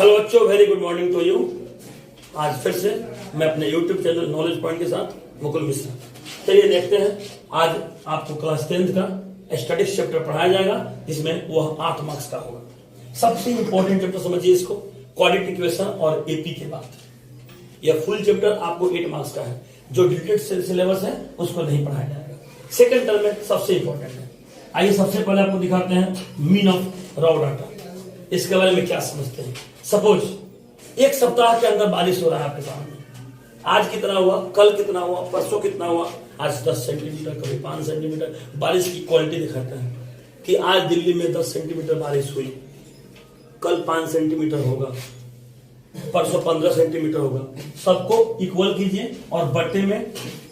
Hello बच्चों, very good morning to you. आज फिर से मैं अपने यूट्यूब चैनल नॉलेज पॉइंट के साथ मुकुल मिश्रा। चलिए देखते हैं, आज आपको क्लास 10th का स्टैटिस्टिक्स चैप्टर पढ़ाया जाएगा, जिसमें वह 8 मार्क्स का होगा। सबसे इंपॉर्टेंट चैप्टर समझिए इसको, क्वाड्रेटिक इक्वेशन और एपी के बाद। यह फुल चैप्टर आपको 8 मार्क्स का है। जो डिटेल्ड सिलेबस है उसको नहीं पढ़ाया जाएगा। सेकेंड टर्म में सबसे इंपॉर्टेंट है। आइए सबसे पहले आपको दिखाते हैं मीन ऑफ रॉ डाटा। इसके बारे में क्या समझते हैं। सपोज एक सप्ताह के अंदर बारिश हो रहा है आपके सामने। आज कितना हुआ, कल कितना हुआ, परसों कितना हुआ। आज 10 सेंटीमीटर, कभी 5 सेंटीमीटर बारिश की क्वालिटी दिखाते हैं कि आज दिल्ली में 10 सेंटीमीटर बारिश हुई, कल 5 सेंटीमीटर होगा, परसों 15 सेंटीमीटर होगा। सबको इक्वल कीजिए और बट्टे में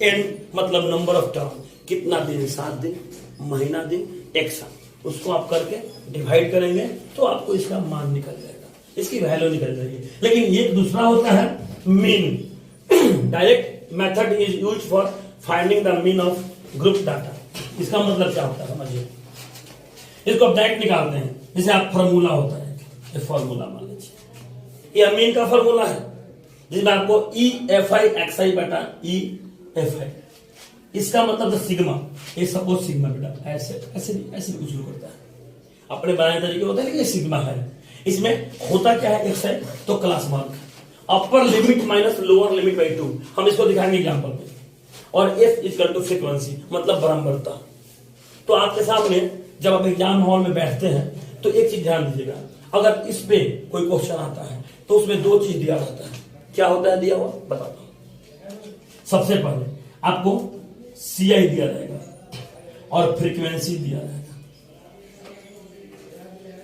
एन मतलब नंबर ऑफ टर्म, कितना दिन, 7 दिन, महीना, दिन, एक साल, उसको आप करके डिवाइड करेंगे तो आपको इसका मान निकल जाएगा, इसकी वैल्यू निकल जाएगी। लेकिन एक दूसरा होता है mean. Direct method is use for finding the mean of group data. इसका मतलब क्या होता है समझिए। इसको आप डायरेक्ट निकालते हैं, जैसे आप फॉर्मूला होता है, ये फॉर्मूला मान लीजिए, ये मीन का फॉर्मूला है, जिसमें आपको EFI XI बटा EFI, इसका मतलब सिग्मा। ये सपोज सिग्मा बेटा ऐसे ऐसे ऐसे कुछ करता है, अपने बनाए तरीके होते हैं, लेकिन ये सिग्मा है। इसमें होता क्या है, एक्स है तो class mark, upper limit minus lower limit by 2। हम इसको दिखाएंगे एग्जांपल में। और एफ इक्वल टू फ्रीक्वेंसी मतलब बराबरता। तो आपके सामने जब आप एग्जाम हॉल में बैठते हैं तो एक चीज ध्यान दीजिएगा, अगर इस पे कोई क्वेश्चन आता है तो उसमें 2 चीज दिया होता है। क्या होता है दिया हुआ, बताता हूं। सबसे पहले आपको CI दिया जाएगा और फ्रीक्वेंसी दिया जाएगा।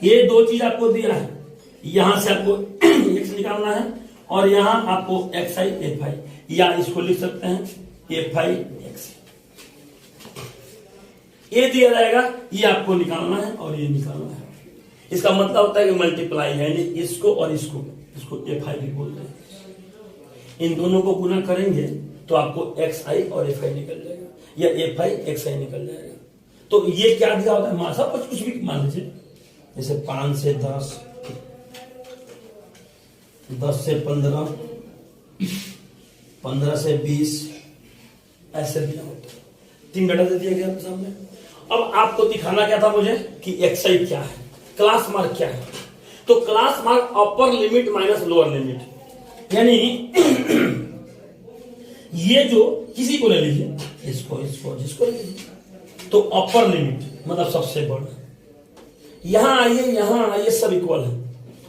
ये 2 चीज आपको दिया है। यहां से आपको x निकालना है और यहां आपको XI FI, या इसको लिख सकते हैं FI XI। ये दिया जाएगा, ये आपको निकालना है और ये निकालना है। इसका मतलब होता है कि मल्टीप्लाई है, इसको और इसको FI भी बोलते हैं। इन दोनों को गुना करेंगे तो आपको XI और FI निकल जाएगा, या FI XI निकल जाएगा। तो ये क्या दिया होता है, सब कुछ भी मान लीजिए, जैसे 5 से 10, 10 से 15, 15 से 20, ऐसे दिया होता है। 3 डाटा दे दिया गया आपके सामने। अब आपको दिखाना क्या था मुझे कि XI क्या है, क्लास मार्क क्या है। तो class mark upper limit minus lower limit, यानी ये जो किसी को ले लीजिए, इसको जिसको ले लीजिए, तो अपर लिमिट मतलब सबसे बड़ा। यहां आइए सब इक्वल है,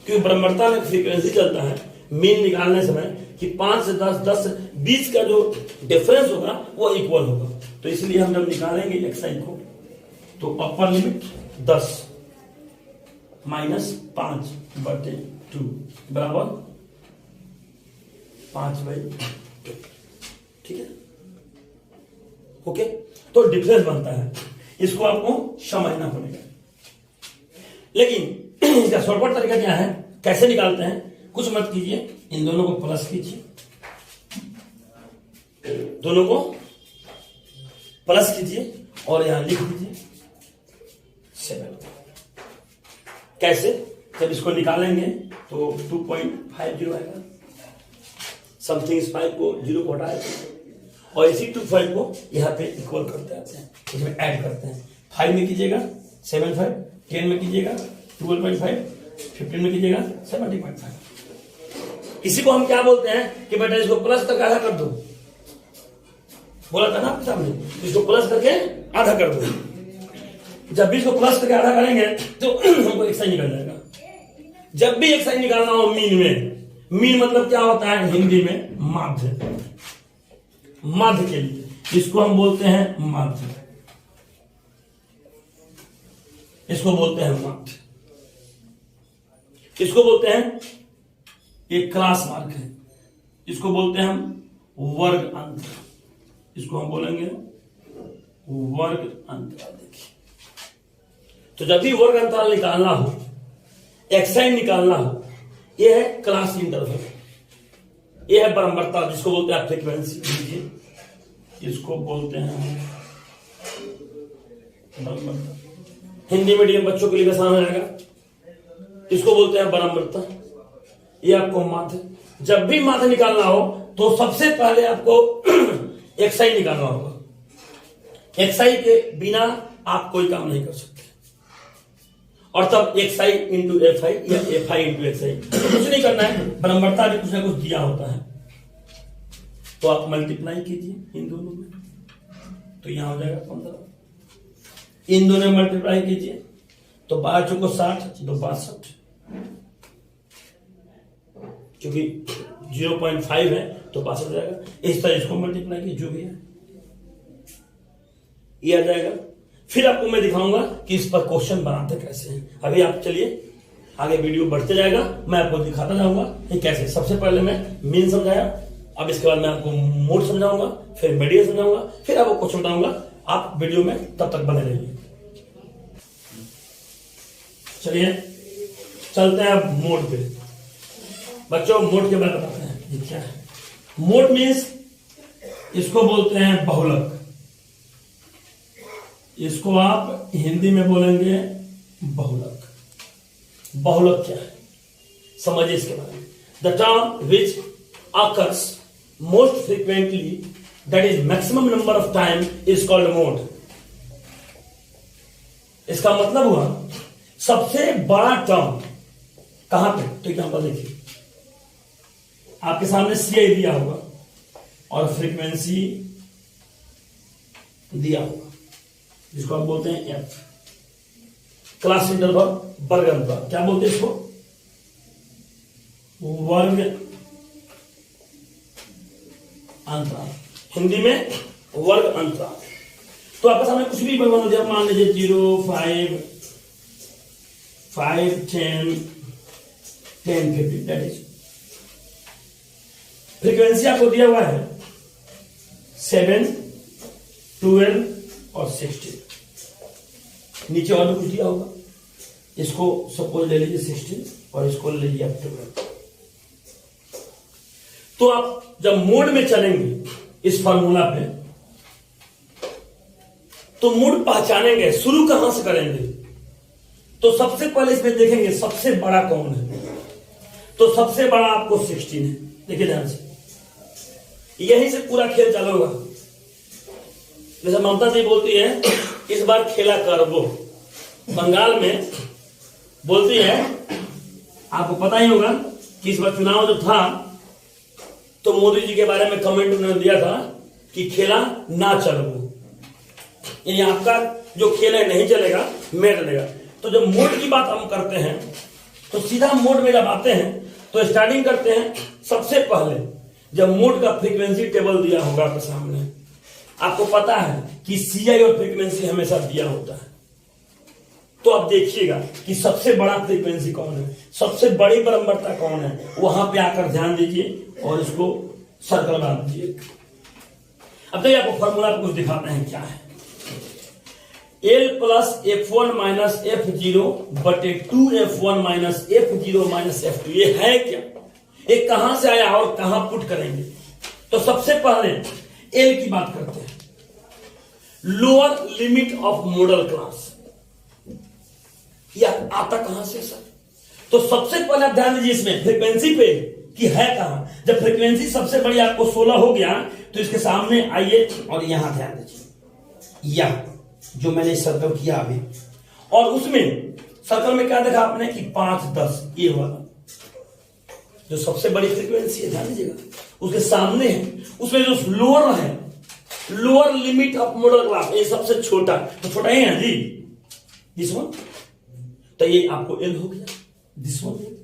क्योंकि ब्रह्मता में फ्रीक्वेंसी चलता है मीन निकालने समय कि 5 से 10, 10 से 20 का जो डिफरेंस होगा वो इक्वल होगा। तो इसलिए हम जब निकालेंगे XI को, तो अपर लिमिट 10 माइनस 5 बटे 2 बराबर 5/2। ठीक है, ओके। तो डिफरेंस बनता है, इसको आपको समझना पड़ेगा। लेकिन इसका शॉर्टकट तरीका क्या है, कैसे निकालते हैं, कुछ मत कीजिए, इन दोनों को प्लस कीजिए, दोनों को प्लस कीजिए और यहां लिख दीजिए 7। कैसे, जब इसको निकालेंगे तो 2.50 आएगा। समथिंग इस 5 को 0 को हटाएगा और इसी 25 को यहाँ पे इक्वल करते आते हैं, इसमें ऐड करते हैं। 5 में कीजिएगा 7/5, 10 में कीजिएगा 12.5, 15 में कीजिएगा 70.5। इसी को हम क्या बोलते हैं कि बेटा इसको प्लस तक आधा कर दो, बोला था ना आपके सामने, इसको प्लस करके आधा कर दो। जब भी इसको प्लस करके आधा करेंगे तो हमको XI निकल जाएगा। जब भी XI निकालना हो मीन में, मीन मतलब क्या होता है हिंदी में, माध्य। माध्य के लिए इसको हम बोलते हैं माध्य, इसको बोलते हैं माध्य, इसको बोलते हैं, एक क्लास मार्क है, इसको बोलते हैं हम वर्ग अंतर, इसको हम बोलेंगे वर्ग अंतराल। देखिए, तो जब भी वर्ग अंतराल निकालना हो, XI निकालना हो, यह है क्लास इंटरवल, यह है बराबरता, जिसको बोलते हैं फ्रीक्वेंसी, इसको बोलते हैं बराबरता। हिंदी मीडियम बच्चों के लिए आसान हो जाएगा, इसको बोलते हैं बराबरता। ये आपको माध्य। जब भी माध्य निकालना हो तो सबसे पहले आपको एक्साई निकालना होगा। एक्साई के बिना आप कोई काम नहीं कर सकते। और तब एक्साई इंटू एफ आई या एफ आई इंटू एक्साई, कुछ नहीं करना है, बराबरता भी कुछ ना कुछ दिया होता है, तो आप मल्टीप्लाई कीजिए इन दोनों में, तो यहां हो जाएगा 15। इन दोनों में मल्टीप्लाई कीजिए तो 12 चौको 60, तो 62, क्योंकि 0.5 है तो 62 हो जाएगा। इस तरह इसको मल्टीप्लाई कीजिए, जो भी है ये आ जाएगा। फिर आपको मैं दिखाऊंगा कि इस पर क्वेश्चन बनाते कैसे हैं। अभी आप चलिए आगे, वीडियो बढ़ते जाएगा, मैं आपको दिखाता जाऊंगा कि कैसे। सबसे पहले मैं मीन समझाया, अब इसके बाद मैं आपको मोड समझाऊंगा, फिर मीडियन समझाऊंगा, फिर आपको क्वेश्चन बताऊंगा। आप वीडियो में तब तक बने रहिए। चलिए चलते हैं अब मोड पे। बच्चों मोड के बारे में बताते हैं ये क्या है। मोड मीन्स, इसको बोलते हैं बहुलक। इसको आप हिंदी में बोलेंगे बहुलक। बहुलक क्या है समझिए इसके बारे में। The term which occurs most frequently, that is maximum number of time, is called mode। इसका मतलब हुआ सबसे बड़ा टर्म कहां पे, तो एग्जाम्पल देखिए, आपके सामने सीआई दिया होगा और फ्रीक्वेंसी दिया होगा, जिसको हम बोलते हैं एफ। क्लास इंटरवल, वर्ग अंतराल, क्या बोलते हैं इसको, वर्ग अंतराल, हिंदी में वर्ग अंतराल। तो आपके सामने कुछ भी बना दिया, मान लीजिए 0, 5, 10, 50, दैट इज फ्रीक्वेंसी आपको दिया हुआ है 7, 12 और 16। नीचे और भी कुछ दिया होगा, इसको सपोज ले लीजिए 16 और इसको ले लीजिए 12। तो आप जब मोड में चलेंगे इस फार्मूला पे, तो मोड पहचानेंगे शुरू कहां से करेंगे। तो सबसे पहले इसमें देखेंगे सबसे बड़ा कौन है, तो सबसे बड़ा आपको 16 है। देखिए ध्यान से, यहीं से पूरा खेल चालू होगा। जैसे ममता जी बोलती है इस बार खेला करबो, बंगाल में बोलती है, आपको पता ही होगा कि इस बार चुनाव जो था तो मोदी जी के बारे में कमेंट उन्होंने दिया था कि खेला ना चलो, यानी आपका जो खेल है नहीं चलेगा, मैं चलेगा। तो जब मोड की बात हम करते हैं तो सीधा मोड में जब आते हैं तो स्टार्टिंग करते हैं सबसे पहले जब मोड का फ्रीक्वेंसी टेबल दिया होगा आपके सामने। आपको पता है कि सीआई और फ्रीक्वेंसी हमेशा दिया होता है, तो अब देखिएगा कि सबसे बड़ा फ्रीक्वेंसी कौन है, सबसे बड़ी बारंबारता कौन है, वहां पे आकर ध्यान दीजिए और इसको सर्कल बना दीजिए। अब तो आपको फॉर्मूला कुछ दिखाते हैं क्या है। L plus F1 minus F0 बटे 2F1 minus F0 minus F2, ये है क्या, ये कहां से आया और कहां पुट करेंगे। तो सबसे पहले L की बात करते हैं, lower limit of model class. यह आता कहां से सर, तो सबसे पहले आप ध्यान दीजिए इसमें फ्रीक्वेंसी पे कि है कहां। जब फ्रीक्वेंसी सबसे बड़ी आपको 16 हो गया तो इसके सामने आइए और यहां ध्यान दीजिए, यह जो मैंने सर्कल किया अभी, और उसमें सर्कल में क्या देखा आपने कि 5, 10, ये वाला जो सबसे बड़ी फ्रीक्वेंसी है, ध्यान दीजिएगा उसके सामने है, उसमें जो लोअर है, lower limit of model class, ये सबसे छोटा, तो छोटा ही है जी दिस वन, तो ये आपको एल हो गया, दिस वन।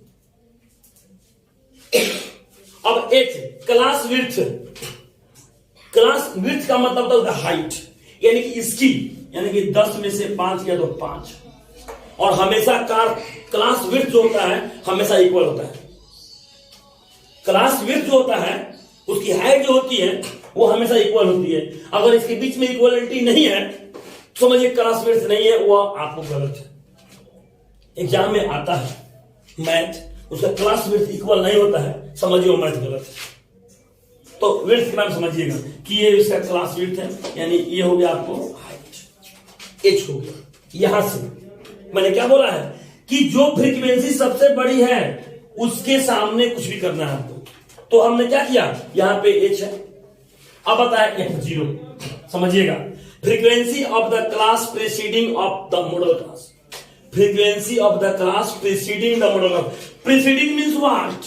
अब H class width, class width का मतलब होता है हाइट, यानी कि इसकी, यानी कि 10 में से 5 किया तो 5, और हमेशा क्लास विड्थ जो होता है हमेशा इक्वल होता है। क्लास विड्थ जो होता है उसकी हाइट जो होती है वो हमेशा इक्वल होती है। अगर इसके बीच में इक्वलिटी नहीं है समझिए क्लास विड्थ नहीं है, वो आपको गलत है। एग्जाम में आता है मैथ, उसका क्लास विड्थ इक्वल नहीं होता है, समझिए वो मैथ गलत है। तो विड्थ के नाम समझिएगा कि ये इसका क्लास विड्थ है, यानी ये हो गया आपको हाइट, एच हो गया। यहां से मैंने क्या बोला है कि जो फ्रीक्वेंसी सबसे बड़ी है उसके सामने कुछ भी करना है आपको। तो हमने क्या किया, यहां पे h है, अब बताया f0, समझिएगा। Frequency of the class preceding of the model class, frequency of the class preceding the model class. Preceding means what,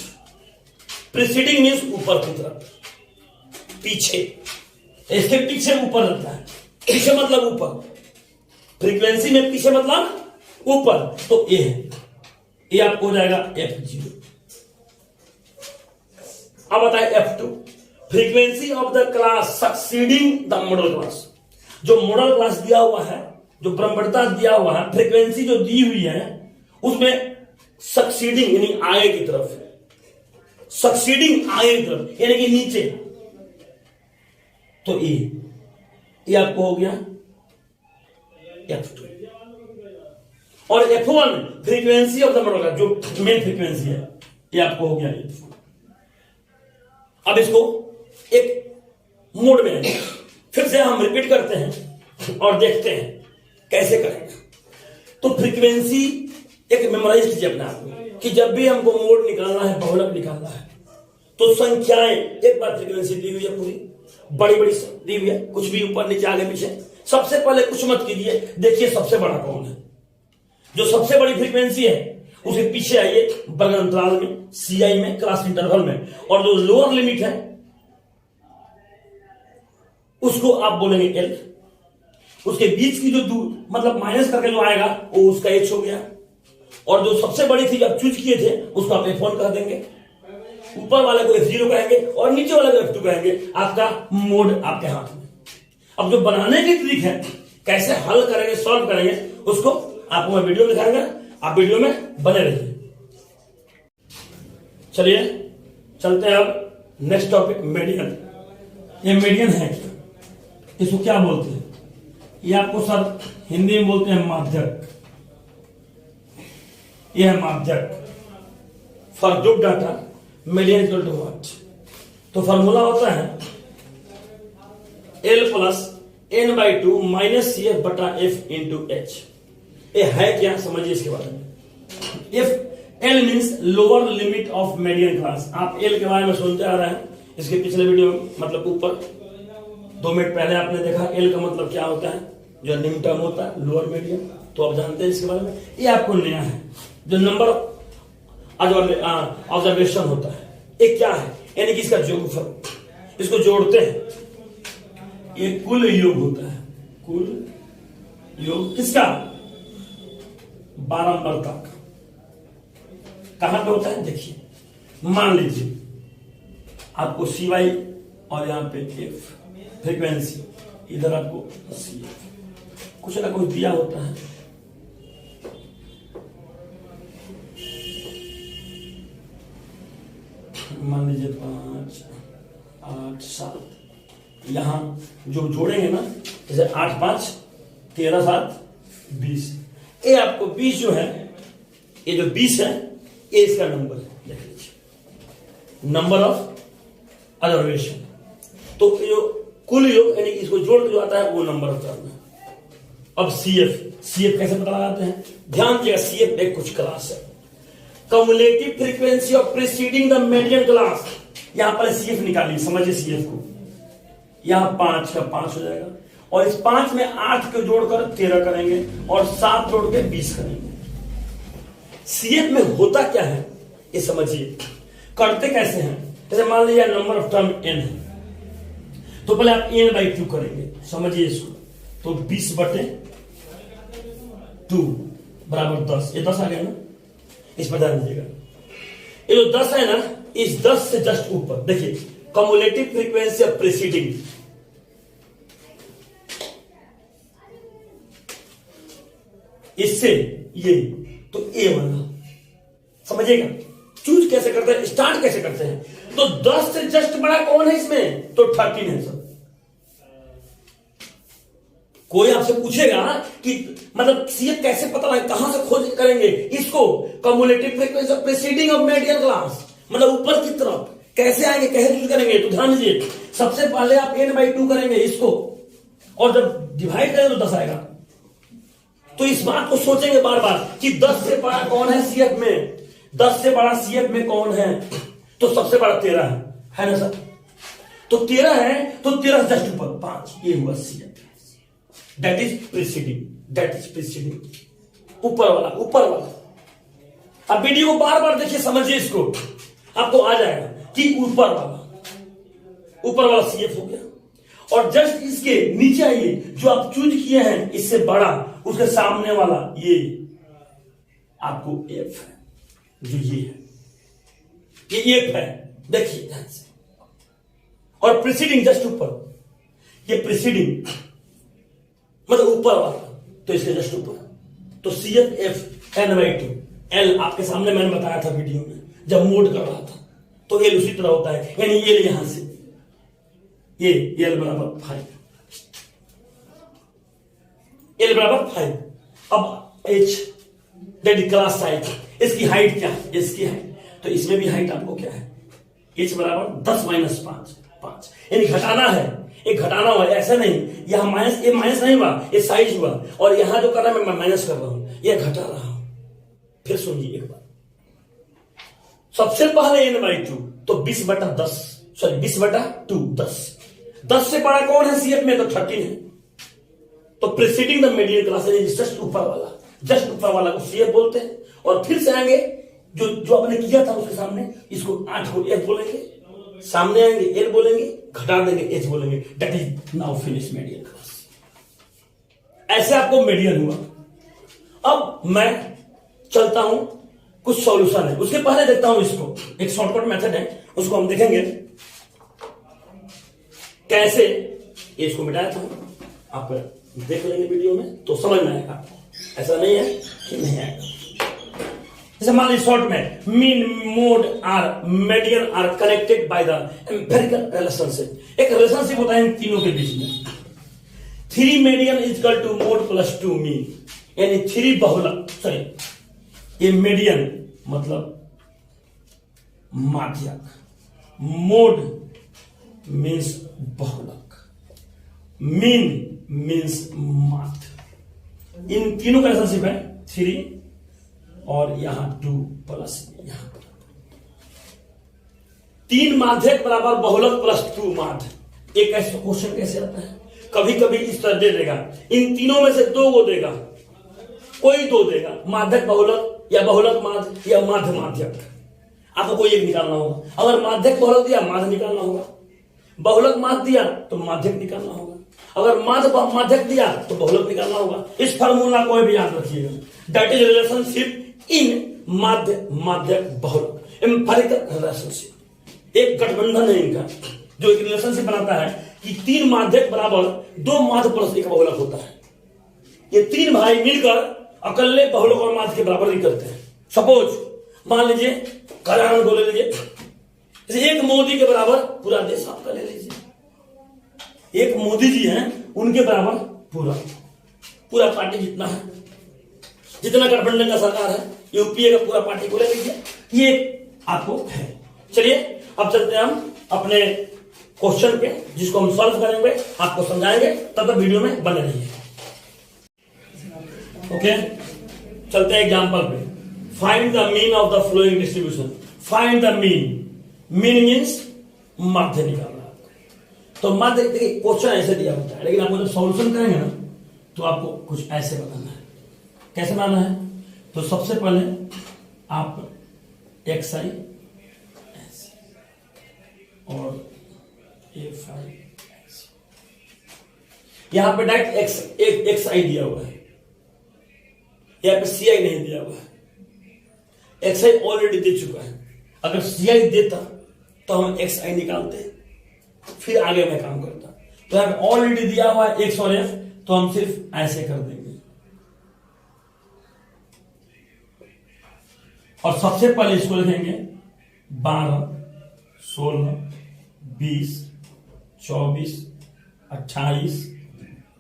preceding means ऊपर की तरफ, पीछे, इसके पीछे ऊपर रहता है, पीछे मतलब ऊपर, फ्रीक्वेंसी में पीछे मतलब ऊपर, तो ए है, ये आपको हो जाएगा f0। अब बताए f2, frequency of the class succeeding the model class. जो मॉडल क्लास दिया हुआ है, जो ब्रह्मण्डता दिया हुआ है, फ्रीक्वेंसी जो दी हुई है उसमें सक्सीडिंग यानी आगे की तरफ, सक्सीडिंग आगे की तरफ यानी कि नीचे, तो ये आपको हो गया f2। और f1 frequency of the model class, जो मेन फ्रीक्वेंसी है, ये आपको हो गया f1। अब इसको एक मोड में फिर से हम रिपीट करते हैं और देखते हैं कैसे करेंगे। तो फ्रीक्वेंसी एक मेमोराइज कीजिए अपने आप में कि जब भी हमको मोड निकालना है, बहुलक निकालना है, तो संख्याएं, एक बार फ्रीक्वेंसी दी हुई है पूरी, बड़ी बड़ी दी हुई है, कुछ भी ऊपर नीचे आगे पीछे, सबसे पहले कुछ मत कीजिए, देखिए सबसे बड़ा कौन है। जो सबसे बड़ी फ्रीक्वेंसी है उसके पीछे आइए बर्ग अंतराल में, CI में, क्रॉस इंटरवल में, और जो लोअर लिमिट है उसको आप बोलेंगे L। उसके बीच की जो दूर मतलब माइनस करके जो आएगा वो उसका H हो गया, और जो सबसे बड़ी थी जब चूज किए थे उसको आप F1 कह देंगे, ऊपर वाले को F0 कहेंगे और नीचे वाले को F2 कहेंगे। आपका मोड आपके हाथ में। अब जो बनाने की ट्रिक है, कैसे हल करेंगे, सॉल्व करेंगे, उसको आपको मैं वीडियो में दिखाऊंगा, आप वीडियो में बने रहिए। चलिए चलते हैं अब नेक्स्ट टॉपिक, मीडियन। ये मीडियन है क्या, इसको क्या बोलते हैं? ये आपको सब हिंदी में बोलते हैं माध्यक। यह है माध्यक। For group data median equal to what? तो फॉर्मूला होता है L plus n/2 minus CF बटा F इंटू H। ये है क्या, समझिए इसके बारे में। If L means lower limit of median class. आप L के बारे में सुनते आ रहे हैं, इसके पिछले वीडियो मतलब ऊपर 2 मिनट पहले आपने देखा L का मतलब क्या होता है, जो निम्न टर्म होता है, लोअर मीडियन, तो आप जानते हैं इसके बारे में। ये आपको नया है। जो नंबर ऑब्जर्वेशन होता है, ये क्या है, यानी कि इसका जोगफल, इसको जोड़ते हैं, ये कुल योग होता है। कुल योग किसका? 12 नंबर तक कहां पे होता है, देखिए। मान लीजिए आपको CY और यहां पे F फ्रीक्वेंसी, इधर आपको CF, कुछ ना कुछ दिया होता है। मान लीजिए 5, 8, 7, यहां जो जोड़ेंगे ना, जैसे 8, 5, 13, 7, 20। ये आपको 20 जो है, ये जो 20 है, ये इसका नंबर है, देख लीजिए, नंबर ऑफ ऑब्जर्वेशन। तो जो कुल योग यानी कि इसको जोड़ के जो आता है वो नंबर ऑफ टर्म है। अब CF कैसे पता लगाते हैं? ध्यान दीजिएगा, CF एक कुछ क्लास है, cumulative frequency of preceding the median class. यहां पर CF निकालिए, समझिए CF को। यहां 5 का 5 हो जाएगा, और इस 5 में 8 को जोड़कर 13 करेंगे, और 7 जोड़ के 20 करेंगे। CF में होता क्या है ये समझिए, करते कैसे हैं। जैसे मान लीजिए नंबर ऑफ टर्म n है, तो पहले आप n/2 करेंगे, समझिए इसको। तो 20/2 बराबर 10, ये 10 आ गया ना, इस पर ध्यान दीजिएगा। ये जो 10 है ना, इस 10 से जस्ट ऊपर देखिए, कम्युलेटिव फ्रीक्वेंसी ऑफ प्रीसीडिंग, इससे ये, तो ए बना, समझिएगा। चूज कैसे करते हैं, स्टार्ट कैसे करते हैं? तो 10 से जस्ट बड़ा कौन है इसमें? तो 13 है सब। कोई आपसे पूछेगा कि मतलब CF कैसे पता लगे, कहां से खोज करेंगे इसको? Cumulative frequency of preceding of median class, मतलब ऊपर की तरफ कैसे आएंगे, कैसे चूज करेंगे? तो ध्यान दीजिए, सबसे पहले आप n/2 करेंगे इसको, और जब डिवाइड करेंगे तो 10 आएगा। तो इस बात को सोचेंगे बार बार कि 10 से बड़ा कौन है CF में। 10 से बड़ा सीएफ में कौन है? तो सबसे बड़ा 13 है ना सर? तो 13 है, तो 13 जस्ट ऊपर 5, ये हुआ सीएफ। दैट इज प्रीसीडिंग, ऊपर वाला। अब वीडियो को बार बार देखिए, समझिए इसको, आपको आ जाएगा कि ऊपर वाला सीएफ हो गया। और जस्ट इसके नीचे आइए, जो आप चूज किए हैं इससे बड़ा, उसके सामने वाला ये आपको एफ है, जो ये है, ये एफ है, देखिए ध्यान से। और प्रीसीडिंग जस्ट ऊपर, ये प्रीसीडिंग मतलब ऊपर वाला, तो इसके जस्ट ऊपर, तो सीएफ एफ n/2। एल आपके सामने मैंने बताया था वीडियो में जब मोड कर रहा था, तो एल उसी तरह होता है, यानी एल यहां से, ये एल बराबर 5, एल बराबर 5। अब H that is class size, इसकी हाइट क्या है? इसकी हाइट, तो इसमें भी हाइट आपको क्या है? एच बराबर 10 - 5, यानी घटाना है, एक घटाना हुआ, ऐसा नहीं यहां माइनस, ये माइनस नहीं हुआ, ये साइज हुआ, और यहां जो कर रहा है मैं माइनस कर रहा हूं, ये घटा रहा हूं। फिर सुनिए एक बार, सबसे पहले n/2, तो 20/10, सॉरी 20/2, 10 से बड़ा कौन है सीएफ में? तो 13 है। तो preceding the median class, just ऊपर वाला को सीएफ बोलते हैं। और फिर से आएंगे, जो आपने किया था उसके सामने, इसको 8 को एफ बोलेंगे, सामने आएंगे एल बोलेंगे, घटा देंगे एच बोलेंगे, that is now finish median class. ऐसे आपको मीडियन हुआ। अब मैं चलता हूं, कुछ सॉल्यूशन है, उसके पहले देखता हूं इसको, एक शॉर्टकट मेथड है, उसको हम देखेंगे कैसे। इसको मिटाया था, आप देख लेंगे वीडियो में तो समझ में आएगा, ऐसा नहीं है कि नहीं आएगा। जैसे मान लीजिए शॉर्ट में, mean, mode or median are connected by the empirical relationship. एक रिलेशनशिप होता है इन तीनों के बीच में, 3 median is equal to mode plus 2 mean, यानी 3 बहुलक, सॉरी ये मीडियन मतलब माध्यक, मोड मीन्स बहुलक, मीन मीन्स माध्य। इन तीनों का रिलेशनशिप है 3 और यहां 2 प्लस यहां 3 माध्यक बराबर बहुलक प्लस 2 माध्य। एक ऐसा क्वेश्चन कैसे आता है, कभी कभी इस तरह दे देगा, इन तीनों में से 2 को देगा, कोई 2 देगा, माध्यक बहुलक या बहुलक माध्य या माध्य माध्यक, आपको कोई एक निकालना होगा। अगर माध्यक बहुलक दिया, माध्य निकालना होगा, बहुलक माध्य दिया तो माध्यक निकालना होगा, अगर माध्य माध्यक दिया तो बहुलक निकालना होगा। इस फार्मूला को भी याद रखिएगा, दैट इज रिलेशनशिप इन माध्य माध्यक बहुलक, एम्पिरिकल रिलेशनशिप। एक गठबंधन है इनका, जो एक रिलेशनशिप बनाता है कि 3 माध्यक बराबर 2 माध्य प्लस 1 बहुलक होता है। ये 3 भाई मिलकर अकेले बहुलक और माध्य के बराबर नहीं करते हैं। सपोज मान लीजिए, कार्यान्वयन को ले लीजिए, जैसे 1 मोदी के बराबर पूरा देश आपका ले लीजिए, 1 मोदी जी हैं उनके बराबर पूरा पार्टी जितना है, जितना गठबंधन का सरकार है, यूपीए का पूरा पार्टी को ले लीजिए, ये आपको है। चलिए अब चलते हैं हम अपने क्वेश्चन पे, जिसको हम सॉल्व करेंगे, आपको समझाएंगे, तब तक वीडियो में बने रहिए। ओके, चलते हैं एग्जांपल पे। Find the mean of the flowing distribution. Find the mean means माध्य निकालना। तो माध्य, देखिए क्वेश्चन ऐसे दिया होता है, लेकिन आपको जब सॉल्यूशन करेंगे ना तो आपको कुछ ऐसे बनाना है। कैसे बनाना है? तो सबसे पहले आप एक्स आई और एफ आई, यहां पे डायरेक्ट एक्स आई दिया हुआ है, यहां पे सी आई नहीं दिया हुआ है, एक्स आई ऑलरेडी दे चुका है। अगर सी आई देता तो हम एक्स आई निकालते, फिर आगे मैं काम करता। तो यहां पे ऑलरेडी दिया हुआ है एक्स और एफ, तो हम सिर्फ ऐसे कर देंगे। और सबसे पहले इसको लिखेंगे 12, 16, 20, 24, 28,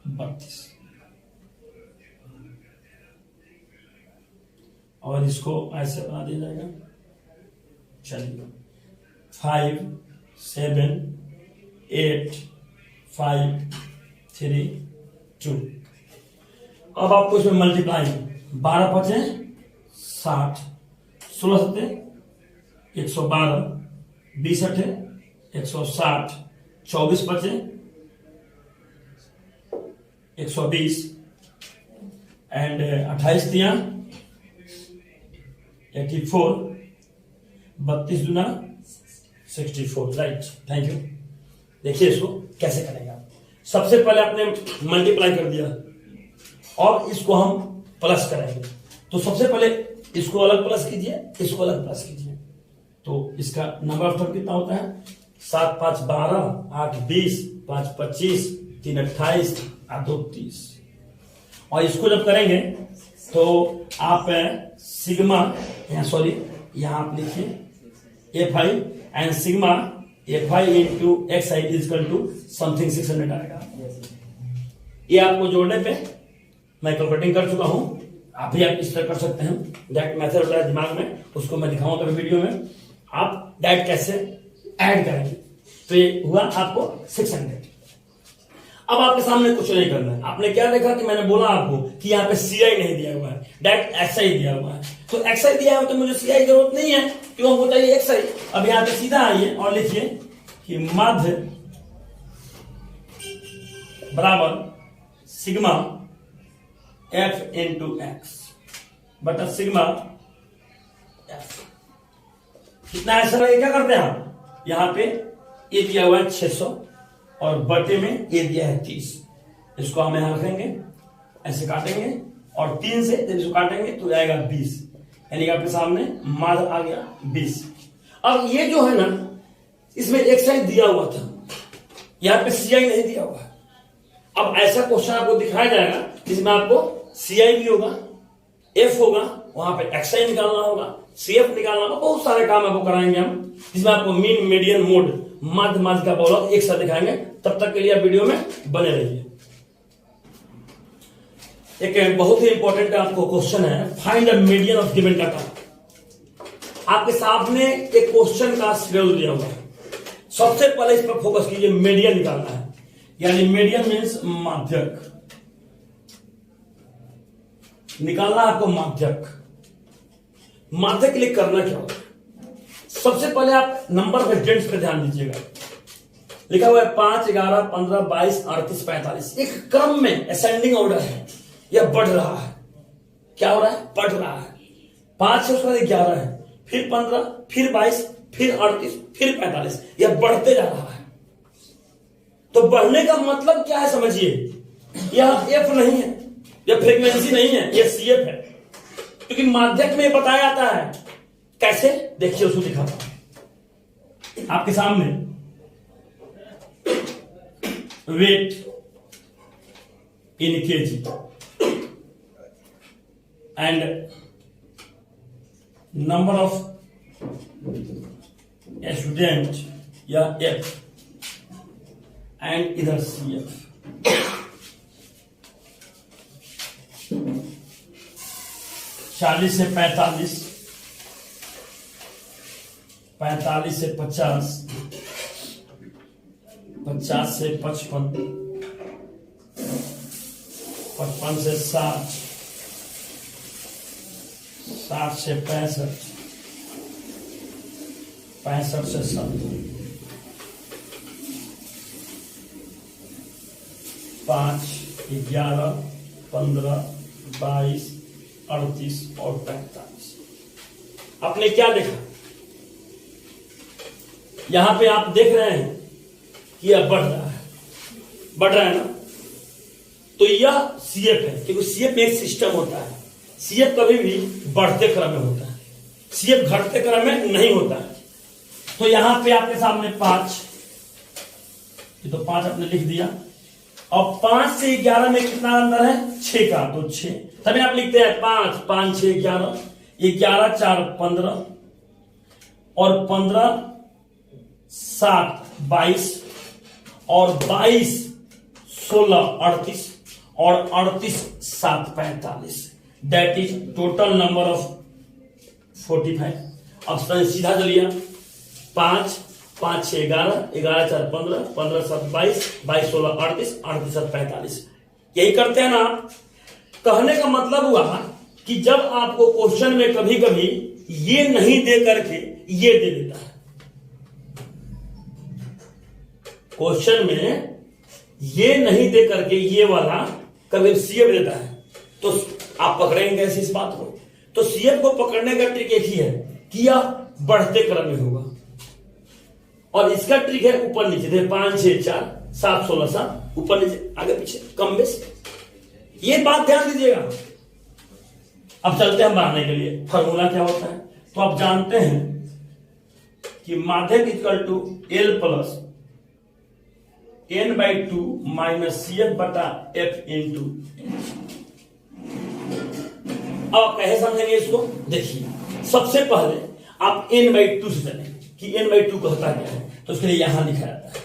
32, और इसको ऐसे बना दिया जाएगा। चलिए 5, 7, 8, 5, 3, 2। अब आपको इसमें मल्टीप्लाई, 12 × 5 = 60, 16 सत्ते 112, 20 अठे 160, 24 बचे 120 एंड 28 दिया 84, 32 दूना 64। Right, thank you. देखिए इसको कैसे करेंगे आप। सबसे पहले आपने मल्टीप्लाई कर दिया और इसको हम प्लस करेंगे। तो सबसे पहले इसको अलग प्लस कीजिए, इसको अलग प्लस कीजिए। तो इसका नंबर ऑफ टर्म कितना होता है? 7 5 12, 8 20, 5 25, 3 28, 8 2 30। और इसको जब करेंगे तो आप सिग्मा, सॉरी यहाँ आप लिखिए F I and sigma F I into X I is equal to something 600 आएगा। ये आपको जोड़ने पे मैं कैलकुलेटिंग कर चुका हूं, आप भी आप इस तरह कर सकते हैं। डायरेक्ट मेथड होता है दिमाग में, उसको मैं दिखाऊंगा कभी वीडियो में। आप डायरेक्ट कैसे ऐड करेंगे। तो ये हुआ आपको 600। अब आपके सामने कुछ नहीं करना है। आपने क्या देखा कि मैंने बोला आपको कि यहाँ पे सीआई नहीं दिया हुआ है, डायरेक्ट एक्सआई दिया हुआ है। तो एक्सआई दिया है तो मुझे सीआई की जरूरत नहीं है, क्यों होता है एक्सआई। अब यहाँ पे सीधा आइए और लिखिए कि माध्य बराबर सिग्मा एफ इंटू एक्स बटा सिग्मा एफ। कितना है सर? क्या करते हैं आप? यहाँ पे ये दिया हुआ है 600 और बटे में ये दिया है 30। इसको हम यहां रखेंगे, ऐसे काटेंगे और 3 से जब इसको काटेंगे तो आएगा 20, यानी कि आपके सामने माध्य आ गया 20। अब ये जो है ना, इसमें एक्सआई दिया हुआ था, यहां पे सीआई नहीं दिया हुआ है। अब ऐसा क्वेश्चन आपको दिखाया जाएगा जिसमें आपको सीआई भी होगा, एफ होगा, वहां पे एक्सआई निकालना होगा, सीएफ निकालना होगा, बहुत सारे काम आपको कराएंगे हम, जिसमें आपको मीन मीडियन मोड माध्य का बहुलक एक साथ दिखाएंगे। तब तक के लिए आप वीडियो में बने रहिए। एक बहुत ही इंपॉर्टेंट आपको क्वेश्चन है, find the median of given data. आपके सामने एक क्वेश्चन का शेड्यूल दिया हुआ है। सबसे पहले इस पर फोकस कीजिए, मीडियन निकालना है, यानी मीडियन मीन्स माध्यक निकालना आपको। माध्यक के लिए करना क्या होगा? सबसे पहले आप नंबर ऑफ स्टूडेंट्स पे ध्यान दीजिएगा। लिखा हुआ है 5 11 15 22 38 45। एक क्रम में असेंडिंग ऑर्डर है, यह बढ़ रहा है। क्या हो रहा है? बढ़ रहा है। 5 से उसके बाद 11 है, फिर 15, फिर 22, फिर 38, फिर 45। यह बढ़ते जा रहा है। तो बढ़ने का मतलब क्या है समझिए। यह एफ नहीं है, यह फ्रीक्वेंसी नहीं है, यह सीएफ है। क्योंकि माध्यक में बताया जाता है कैसे, देखिए उसको दिखाता हूं आपके सामने। Weight in kg and number of student या एफ एंड इधर सीएफ। 40 से 45, 45 से 50, 50 से 55, 55 से 60, 60 से 65, 65 से 70, 5 11 15 22 38 और 45। आपने क्या देखा? यहां पे आप देख रहे हैं कि यह बढ़ रहा है, बढ़ रहा है ना। तो यह सीएफ है, क्योंकि सीएफ में एक सिस्टम होता है। सीएफ कभी भी बढ़ते क्रम में होता है, सीएफ घटते क्रम में नहीं होता है। तो यहां पे आपके सामने 5, ये तो 5 आपने लिख दिया। और 5 से 11 में कितना अंदर है? 6 का, तो 6। तभी आप लिखते हैं 5 5 6 11, 11 4 15 और 15 7 22 और 22 16 38 और 38 7 45। That is total number of 45। अब सीधा चलिए 5 5 6 11, 11 4 15, 15 7 22, 22 16 38, 38 7 45। यही करते हैं ना आप। कहने का मतलब हुआ कि जब आपको क्वेश्चन में कभी कभी ये नहीं दे करके ये दे देता है। क्वेश्चन में ये नहीं दे करके ये वाला कभी सीएफ देता है, तो आप पकड़ेंगे कैसे इस बात को? तो सीएफ को पकड़ने का ट्रिक एक ही है कि यह बढ़ते क्रम में होगा, और इसका ट्रिक है ऊपर नीचे दे 5 6 4 7 16 7 ऊपर नीचे आगे पीछे कम बेस। ये बात ध्यान दीजिएगा। अब चलते हैं बनाने के लिए। फॉर्मूला क्या होता है? तो आप जानते हैं कि माध्यक equal to L plus n/2 minus CF बटा F इंटू। अब आप कैसे समझेंगे इसको? देखिए, सबसे पहले आप n/2 से चलेंगे कि n/2 कहता क्या है, तो उसके लिए यहां लिखा जाता है।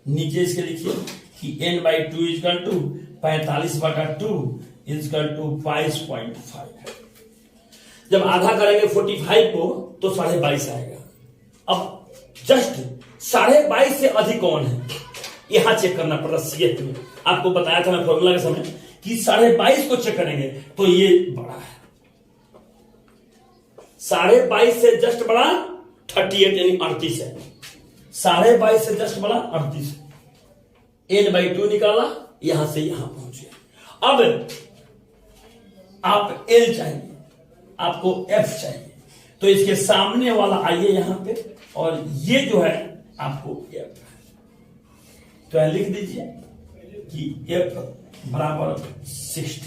नीचे इसके लिखिए कि n/2 equal to 45/2 equal to 22.5। जब आधा करेंगे 45 को तो 22.5 आएगा। अब जस्ट 22.5 से अधिक कौन है, यहां चेक करना पड़ रहा सीएफ में। आपको बताया था मैं फॉर्मूला के समय कि 22.5 को चेक करेंगे तो ये बड़ा है। 22.5 से जस्ट बड़ा 38 यानी 38 है। 22.5 से जस्ट बड़ा 38 है। n/2 निकाला, यहां से यहां पहुंच गया। अब आप L चाहिए, आपको F चाहिए, तो इसके सामने वाला आइए यहां पे, और ये जो है आपको F है। तो यहां लिख दीजिए कि F बराबर 60।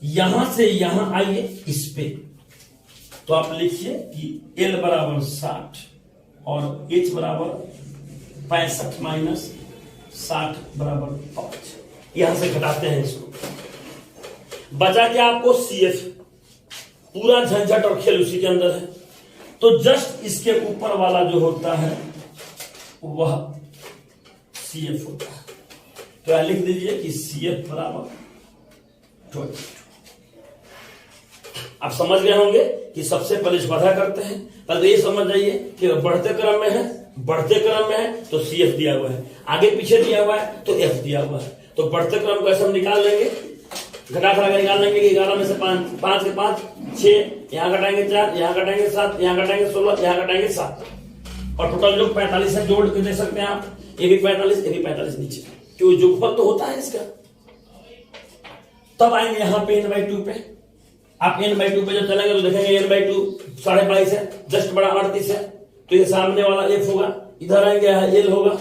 यहां से यहां आइए इस पे, तो आप लिखिए कि L बराबर 60 और H बराबर 65 माइनस 60 बराबर 5। यहां से घटाते हैं इसको, बचा क्या आपको? CF। पूरा झंझट और खेल उसी के अंदर है। तो जस्ट इसके ऊपर वाला जो होता है वह CF होता है। तो यहां लिख दीजिए कि CF बराबर 22। आप समझ गए होंगे कि सबसे पहले स्पर्धा करते हैं। पहले तो ये समझ जाइए कि बढ़ते क्रम में है, बढ़ते क्रम में है तो CF दिया हुआ है, आगे पीछे दिया हुआ है तो F दिया हुआ है। तो बढ़ते क्रम को ऐसे हम निकाल लेंगे, घटा खड़ा निकाल लेंगे कि 11 में से 5 के 5 6, यहां घटाएंगे 4, यहां घटाएंगे 7, यहां घटाएंगे 16, यहां घटाएंगे 7, और टोटल जो 45 है जोड़ के दे सकते हैं आप। ये भी 45, ये भी 45 नीचे, क्यों जोगफल तो होता है इसका। तब आएंगे यहां पे n/2 पे। आप n/2 पे जब चलेंगे तो देखेंगे n/2 22.5 है, जस्ट बड़ा 38 है, तो ये सामने वाला F होगा। इधर आएंगे यहाँ L होगा,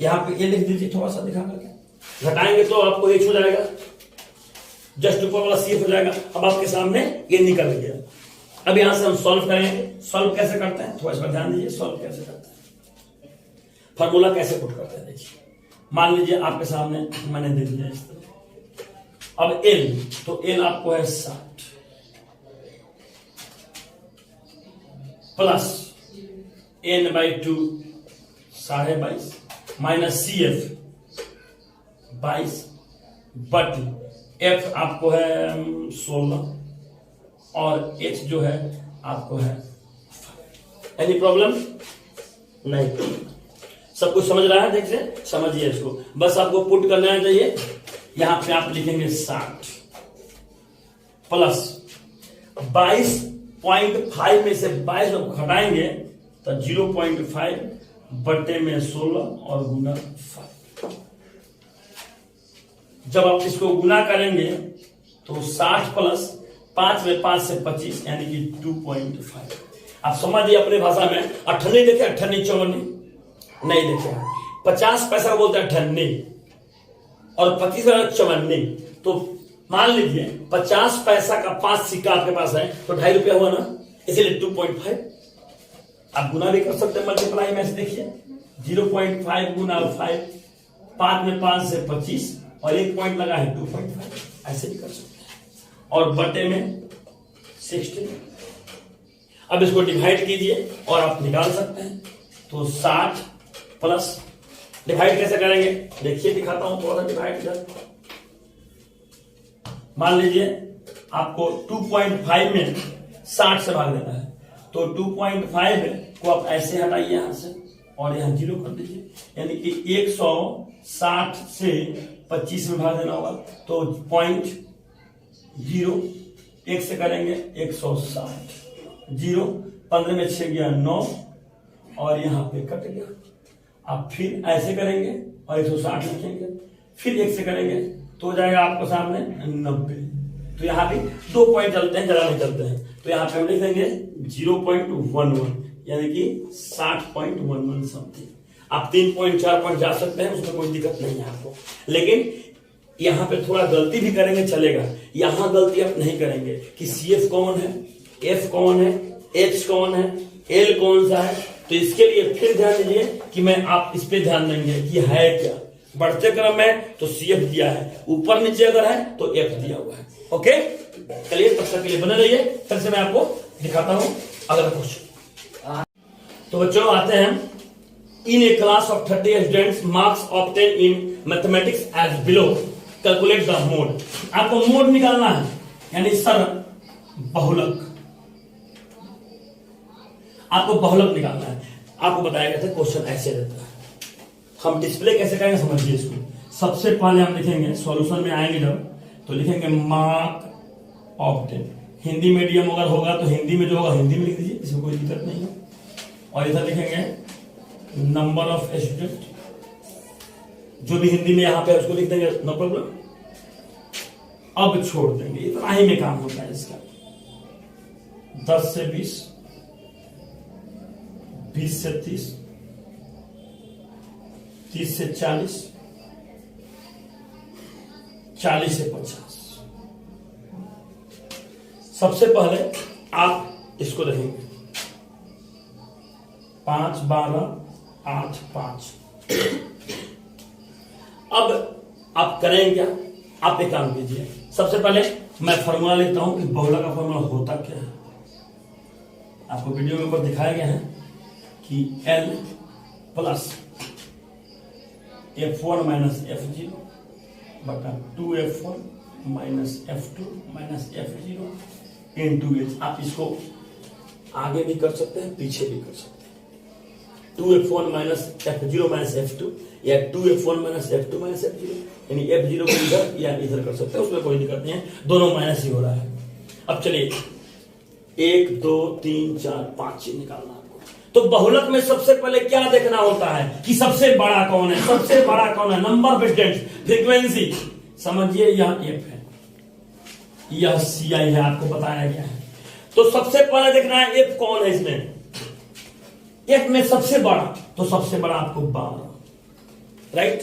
यहाँ पे A लिख दीजिए थोड़ा सा दिखा करके। घटाएंगे तो आपको H हो जाएगा, जस्ट ऊपर वाला CF हो जाएगा। अब आपके सामने ये निकल गया। अब यहां से हम सॉल्व करेंगे। सॉल्व कैसे करते हैं थोड़ा सा ध्यान दीजिए। सॉल्व कैसे करते हैं, फॉर्मूला कैसे पुट करते हैं देखिए। मान लीजिए आपके सामने मैंने दे दिया इस तरह। अब L, तो L आपको है 60 plus n/2 22.5 minus CF 22 but F आपको है 16 और H जो है आपको है। एनी प्रॉब्लम नहीं? सब कुछ समझ रहा है? देखिए समझिए इसको, बस आपको पुट करना चाहिए। यहां पे आप लिखेंगे 60 प्लस 22.5 में से 22 जब घटाएंगे तो 0.5 बटे में 16 और गुना 5। जब आप इसको गुना करेंगे तो 60 प्लस 5 में 5 से 25 यानी कि 2.5। आप समझिए अपने भाषा में। 98 देखे, 98 54 नहीं देखे। 50 पैसा बोलते हैं 98 और 25 54। तो मान लीजिए 50 पैसा का 5 सिक्का आपके पास है तो 2.5 रुपया हुआ ना, इसीलिए 2.5। आप गुना भी कर सकते हैं, मल्टीप्लाई में से देखिए 0.5 गुना 5, 5 में 5 से 25 और 1 पॉइंट लगा है 2.5, ऐसे भी कर सकते हैं। और बटे में 60। अब इसको डिवाइड कीजिए और आप निकाल सकते हैं। तो 60 प्लस, डिवाइड कैसे करेंगे देखिए, दिखाता हूं थोड़ा सा डिवाइड कर। मान लीजिए आपको 2.5 में 60 से भाग देना है, तो 2.5 को आप ऐसे हटाइए यहां से और यहां 0 कर दीजिए, यानी कि 160 से 25 में भाग देना होगा तो 0.0 1 से करेंगे 160, 0, 15 में 6 गया 9 और यहाँ पे कट गया। अब फिर ऐसे करेंगे और 160 लिखेंगे, फिर 1 से करेंगे तो हो जाएगा आपको सामने 90। तो यहाँ भी 2 पॉइंट चलते हैं, ज्यादा नहीं चलते हैं। तो यहाँ पे हम लिख देंगे 0.11 यानी कि 60.11 समथिंग। आप 3 पॉइंट 4 पॉइंट जा सकते हैं, उसमें कोई दिक्कत नहीं है आपको। लेकिन यहाँ पे थोड़ा गलती भी करेंगे चलेगा, यहाँ गलती आप नहीं करेंगे कि CF कौन है, F कौन है, H कौन है, L कौन सा है। तो इसके लिए फिर ध्यान दीजिए कि मैं आप इस पे ध्यान देंगे कि है क्या। बढ़ते क्रम में तो CF दिया है, ऊपर नीचे अगर है तो F दिया हुआ है। ओके, चलिए तब तक के लिए बने रहिए, फिर से मैं आपको दिखाता हूं अगला क्वेश्चन। तो बच्चों आते हैं, in a class of 30 students marks obtain in mathematics as below, calculate the mode. आपको मोड निकालना है यानी सर बहुलक, आपको बहुलक निकालना है। आपको बताया गया था क्वेश्चन ऐसे रहता है। हम डिस्प्ले कैसे करेंगे समझिए इसको। सबसे पहले हम लिखेंगे, सॉल्यूशन में आएंगे जब तो लिखेंगे मार्क ऑब्टेन। हिंदी मीडियम अगर होगा तो हिंदी में जो होगा हिंदी में लिख दीजिए, इसमें कोई दिक्कत नहीं है। और इधर लिखेंगे नंबर ऑफ स्टूडेंट, जो भी हिंदी में यहाँ पे उसको लिख देंगे, नो प्रॉब्लम। अब छोड़ देंगे, इतना ही में काम होता है इसका। 10 से 20, 20 से 30, 30 से 40, 40 से 50। सबसे पहले आप इसको देखेंगे 5, 12, 8, 5। अब आप करेंगे क्या, आप एक काम कीजिए। सबसे पहले मैं फॉर्मूला लिखता हूं कि बहुलक का फॉर्मूला होता क्या है। आपको वीडियो में ऊपर दिखाया गया है कि L plus F1 minus F0 बटा 2F1 minus F2 minus F0 into H। आप इसको आगे भी कर सकते हैं, पीछे भी कर सकते हैं। 2F1 minus F0 minus F2 या 2F1 minus F2 minus F0, यानी F0 को इधर या इधर कर सकते हैं, उसमें कोई दिक्कत नहीं है, दोनों माइनस ही हो रहा है। अब चलिए 1, 2, 3, 4, 5 चीज निकालना आपको। तो बहुलक में सबसे पहले क्या देखना होता है कि सबसे बड़ा कौन है, सबसे बड़ा कौन है, नंबर ऑफ स्टूडेंट्स, फ्रीक्वेंसी। समझिए यह F है, यह CI है, आपको बताया गया है। तो सबसे पहले देखना है F कौन है इसमें, F में सबसे बड़ा, तो सबसे बड़ा आपको 12, राइट,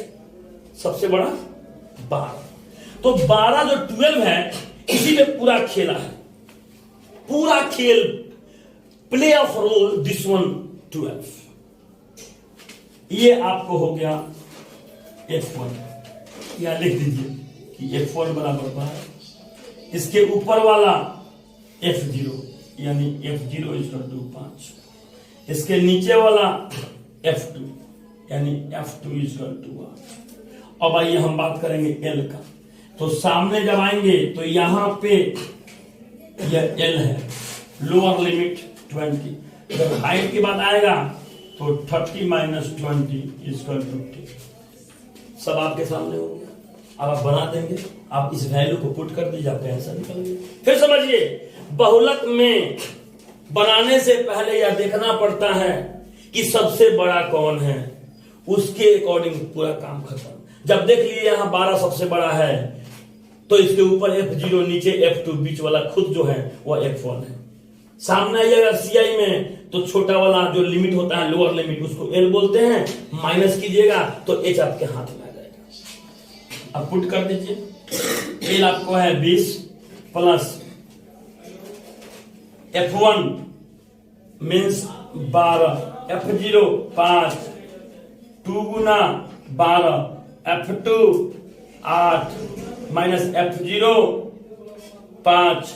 सबसे बड़ा 12। तो 12 जो 12 है इसी में पूरा खेला है, पूरा खेल play of role this one 12। ये आपको हो गया F1, या लिख दीजिए कि F1 बराबर 12, इसके ऊपर वाला F0 यानी F0 = 5, इसके नीचे वाला F2 यानी F2 = 8। अब आइए हम बात करेंगे L का। तो सामने जब आएंगे तो यहां पे यह L है, लोअर लिमिट 20। जब हाइट की बात आएगा तो 30 माइनस 20 = 50। सब आपके सामने हो गया। अब आप बना देंगे, आप इस वैल्यू को पुट कर दीजिए, आपका आंसर निकल गया। फिर समझिए, बहुलक में बनाने से पहले यह देखना पड़ता है कि सबसे बड़ा कौन है, उसके अकॉर्डिंग पूरा काम खत्म। जब देख लिए यहां 12 सबसे बड़ा है तो इसके ऊपर F0, नीचे F2, बीच वाला खुद जो है वह F1 है। सामने आइएगा CI में तो छोटा वाला जो लिमिट होता है, लोअर लिमिट, उसको L बोलते हैं। माइनस कीजिएगा तो H आपके हाथ में आ जाएगा। अब पुट कर दीजिए, L आपको है 20 प्लस F1 मीन्स 12, F0 5, 2 गुना 12, F2 8 माइनस F0 5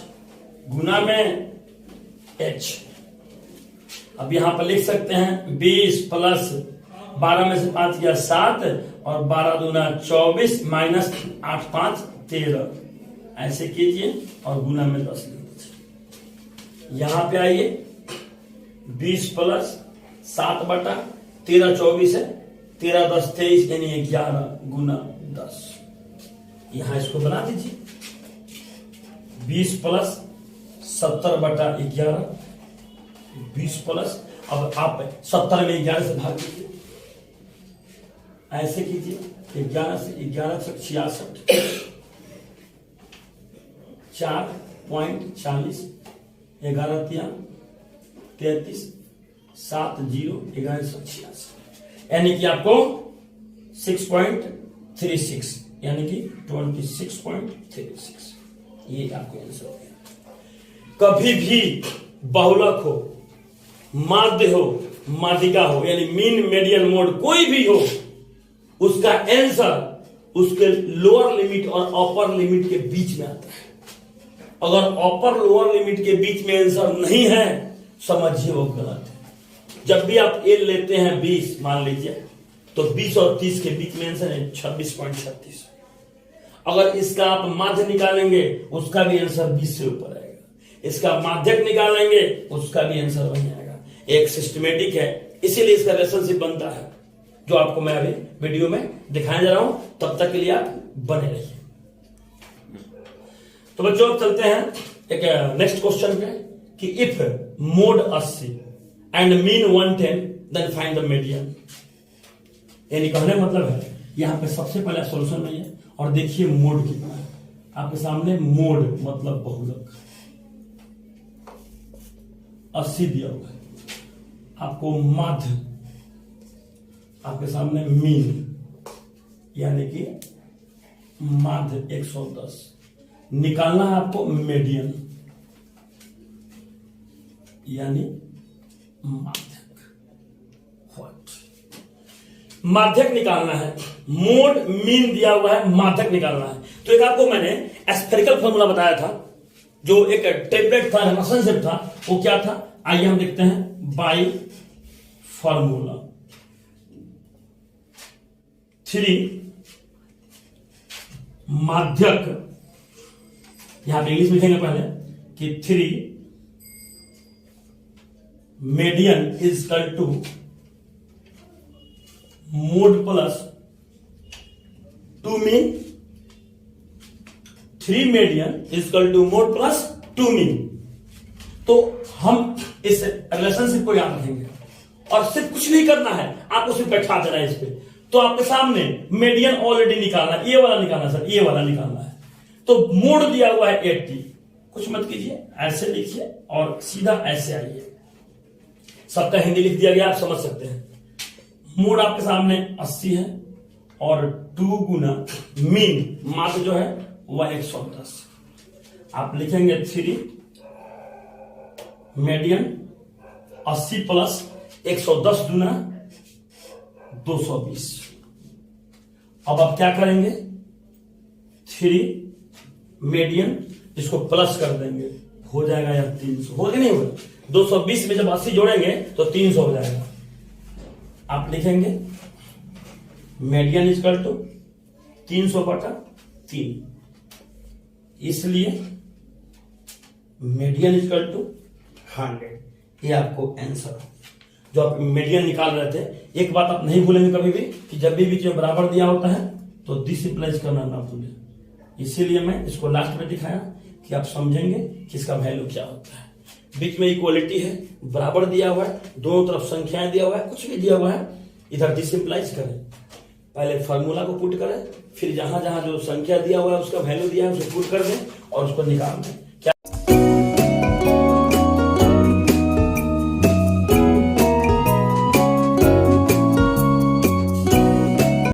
गुना में H। अब यहां पर लिख सकते हैं 20 प्लस 12 में से 5 गया 7 और 12 दूना 24 माइनस 8 5 13। ऐसे कीजिए और गुना में 10 लिख दीजिए। यहां पे आइए 20 प्लस 7 बटा 13 24 है, 13 10 23 यानी 11 गुना 10। यहां इसको बना दीजिए 20 प्लस 70 बटा 11 20 प्लस, अब आप 70 में 11 से भाग दीजिए, ऐसे कीजिए, 11 से 66, 4.40, 11 तिया 33, 7 0 1186, यानी कि आपको 6.36 यानी कि 26.36, ये आपको आंसर हो गया। कभी भी बहुलक हो, माध्य हो, माध्यिका हो, यानी मीन मेडियन मोड कोई भी हो, उसका आंसर उसके लोअर लिमिट और अपर लिमिट के बीच में आता है। अगर अपर लोअर लिमिट के बीच में आंसर नहीं है, समझिए वो गलत है। जब भी आप एल लेते हैं 20 मान लीजिए, तो 20 और 30 के बीच में आंसर है 26.36। अगर इसका आप माध्य निकालेंगे, उसका भी आंसर 20 से ऊपर आएगा। इसका माध्यक निकालेंगे, उसका भी आंसर वही आएगा। एक सिस्टमेटिक है, इसीलिए इसका रिलेशनशिप बनता है, जो आपको मैं अभी वीडियो में दिखाने जा रहा हूं। तब तक के लिए आप बने रहिए। तो बच्चों अब चलते हैं एक नेक्स्ट क्वेश्चन पे कि if mode 80 and mean 110 then find the median. यानी कहने का मतलब है, यहां पे सबसे पहले सॉल्यूशन नहीं है, और देखिए मोड कितना है आपके सामने। मोड मतलब बहुलक 80 दिया हुआ है, आपको माध्य आपके सामने मीन यानी कि माध्य 110 निकालना है आपको। मीडियन यानी माध्यक, माध्यक निकालना है। मोड मीन दिया हुआ है, माध्यक निकालना है। तो एक आपको मैंने एस्फेरिकल फॉर्मूला बताया था, जो एक टेबलेट था, रिलेशनशिप था, वो क्या था आइए हम देखते हैं। बाई फॉर्मूला 3 माध्यक, यहां पे इंग्लिश में लिखेंगे पहले कि 3 median is equal to mode plus 2 mean. 3 median is equal to mode plus 2 mean. तो हम इस रिलेशनशिप को याद रखेंगे और सिर्फ कुछ नहीं करना है, आपको सिर्फ बैठा देना है इस पे। तो आपके सामने मीडियन ऑलरेडी निकालना है, ये वाला निकालना सर, ये वाला निकालना है। तो मोड दिया हुआ है 80, कुछ मत कीजिए, ऐसे लिखिए और सीधा ऐसे आइए। सबका हिंदी लिख दिया गया, आप समझ सकते हैं। मोड आपके सामने 80 है और 2 गुना मीन मात्र जो है वह 110। आप लिखेंगे 3 मीडियन 80 प्लस 110 गुना 220। अब आप क्या करेंगे, 3 मीडियन इसको प्लस कर देंगे, हो जाएगा यार 300। हो नहीं होगा, 220 में जब 80 जोड़ेंगे तो 300 हो जाएगा। आप लिखेंगे मीडियन इक्वल टू 300/3, इसलिए मीडियन इक्वल टू 100। ये आपको आंसर जो आप मीडियन निकाल रहे थे। एक बात आप नहीं भूलेंगे कभी भी कि जब भी जो बराबर दिया होता है तो दिस अप्लाइज करना ना भूलें। इसीलिए मैं इसको लास्ट में दिखाया कि आप समझेंगे कि इसका वैल्यू क्या होता है। बीच में इक्वालिटी है, बराबर दिया हुआ है, दोनों तरफ संख्याएं दिया हुआ है, कुछ भी दिया हुआ है, इधर डिसिम्प्लाइज करें। पहले फार्मूला को पुट करें, फिर जहां जहां जो संख्या दिया हुआ है उसका वैल्यू दिया है उसे पुट कर दें और उसको निकाल दें।